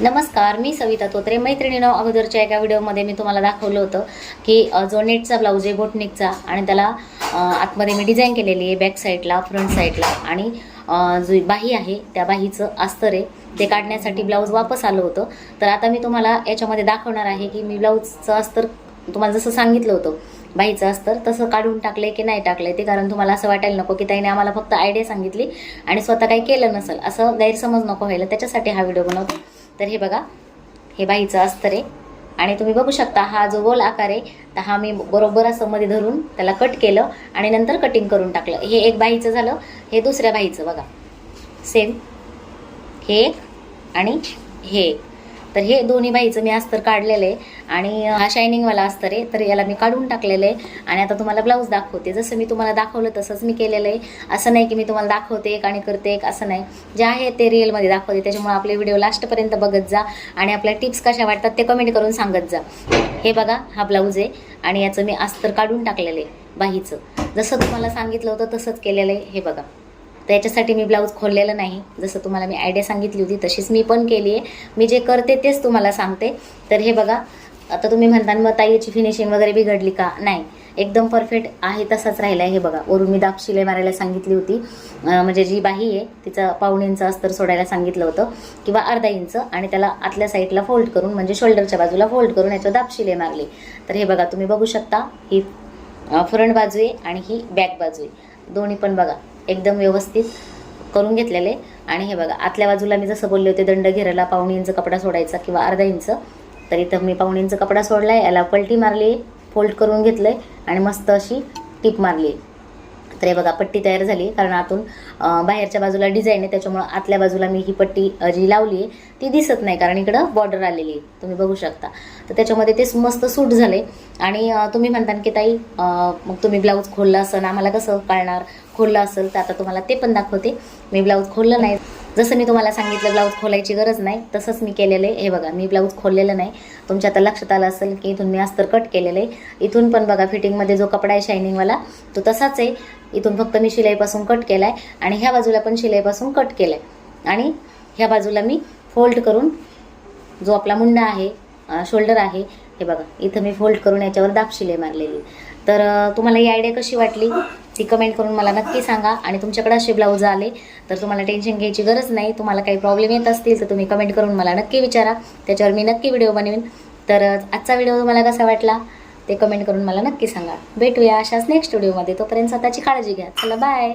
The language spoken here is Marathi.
नमस्कार, मी सविता तोत्रे. मैत्रिणींनो, अगोदरच्या एका व्हिडिओमध्ये मी तुम्हाला दाखवलं होतं की जो नेटचा ब्लाऊज आहे बोटनिकचा, आणि त्याला आतमध्ये मी डिझाईन केलेली आहे बॅक साईडला, फ्रंट साईडला, आणि जो बाही आहे त्या बाहीचं अस्तर आहे ते काढण्यासाठी ब्लाऊज वापस आलं होतं. तर आता मी तुम्हाला याच्यामध्ये दाखवणार आहे की मी ब्लाऊजचं अस्तर तुम्हाला जसं सांगितलं होतं बाहीचं अस्तर तसं काढून टाकलंय की नाही टाकलंय ते, कारण तुम्हाला असं वाटायला नको की ताईने आम्हाला फक्त आयडिया सांगितली आणि स्वतः काही केलं नसेल, असं गैरसमज नको व्हायला, त्याच्यासाठी हा व्हिडिओ बनवतो. तर हे बघा, हे बाहीचं अस्तर आहे आणि तुम्ही बघू शकता हा जो गोल आकार आहे तर हा मी बरोबर असं मध्ये धरून त्याला कट केलं आणि नंतर कटिंग करून टाकलं. हे एक बाहीचं झालं. हे दुसऱ्या बाहीचं बघा, सेम हे एक आणि हे एक. तर हे दोन्ही बाहीचं मी अस्तर काढलेलं आहे आणि हा शायनिंगवाला अस्तर आहे, तर याला मी काढून टाकलेलं आहे. आणि आता तुम्हाला ब्लाऊज दाखवते. जसं मी तुम्हाला दाखवलं तसंच मी केलेलं आहे. असं नाही की मी तुम्हाला दाखवते एक आणि करते एक, असं नाही. जे आहे ते रिअलमध्ये दाखवते. त्याच्यामुळे आपले व्हिडिओ लास्टपर्यंत बघत जा आणि आपल्या टिप्स कशा वाटतात ते कमेंट करून सांगत जा. हे बघा, हा ब्लाऊज आहे आणि याचं मी अस्तर काढून टाकलेलं आहे बाहीचं. जसं तुम्हाला सांगितलं होतं तसंच केलेलं आहे. हे बघा, तर याच्यासाठी मी ब्लाऊज खोललेलं नाही. जसं तुम्हाला मी आयडिया सांगितली होती तशीच मी पण केली आहे. मी जे करते तेच तुम्हाला सांगते. तर हे बघा, आता तुम्ही म्हणता मग ताई याची फिनिशिंग वगैरे बिघडली का? नाही, एकदम परफेक्ट आहे तसाच राहिला आहे. हे बघा, वरून मी दाब शिलाई मारायला सांगितली होती, म्हणजे जी बाही आहे तिचं पाऊण इंच अस्तर सोडायला सांगितलं होतं किंवा अर्धा इंच, आणि त्याला आतल्या साईडला फोल्ड करून म्हणजे शोल्डरच्या बाजूला फोल्ड करून याच्यावर दाब शिलाई मारली. तर हे बघा, तुम्ही बघू शकता, ही फ्रंट बाजू आहे आणि ही बॅक बाजू आहे. दोन्ही पण बघा एकदम व्यवस्थित करून घेतलेले. आणि हे बघा, आतल्या बाजूला मी जसं बोलले होते दंड घेरायला पाऊण इंच कपडा सोडायचा किंवा अर्धा इंच, तर इथं मी पाऊण इंच कपडा सोडला आहे, याला पलटी मारली, फोल्ड करून घेतलं आहे आणि मस्त अशी टिप मारली. तर हे बघा, पट्टी तयार झाली. कारण आतून बाहेरच्या बाजूला डिझाईन आहे त्याच्यामुळं आतल्या बाजूला मी ही पट्टी जी लावली आहे ती दिसत नाही, कारण इकडं बॉर्डर आलेली आहे, तुम्ही बघू शकता. तर त्याच्यामध्ये ते मस्त सूट झाले. आणि तुम्ही म्हणता की ताई मग तुम्ही ब्लाऊज खोलला असेल, आम्हाला कसं कळणार खोललं असेल? तर आता तुम्हाला ते पण दाखवते. मी ब्लाऊज खोललं नाही, जसं मी तुम्हाला सांगितलं ब्लाऊज खोलायची गरज नाही तसंच मी केलेलं आहे. हे बघा, मी ब्लाऊज खोललेलं नाही. तुमच्या आता लक्षात आलं असेल की इथून मी अस्तर कट केलेलं आहे. इथून पण बघा, फिटिंगमध्ये जो कपडा आहे शायनिंगवाला तो तसाच आहे. इथून फक्त मी शिलाईपासून कट केला आहे आणि ह्या बाजूला पण शिलाईपासून कट केलं आहे. आणि ह्या बाजूला मी फोल्ड करून जो आपला मुंडा आहे, शोल्डर आहे, हे बघा, इथं मी फोल्ड करून याच्यावर दाब शिलाई मारलेली. तर तुम्हाला ही आयडिया कशी वाटली ती कमेंट करून मला नक्की सांगा. आणि तुमच्याकडे असे ब्लाऊज आले तर तुम्हाला टेन्शन घ्यायची गरज नाही. तुम्हाला काही प्रॉब्लेम येत असतील तर तुम्ही कमेंट करून मला नक्की विचारा, त्याच्यावर मी नक्की व्हिडिओ बनवीन. तर आजचा व्हिडिओ तुम्हाला कसा वाटला ते कमेंट करून मला नक्की सांगा. भेटूया अशाच नेक्स्ट व्हिडिओमध्ये. तोपर्यंत स्वतःची काळजी घ्या. चला, बाय.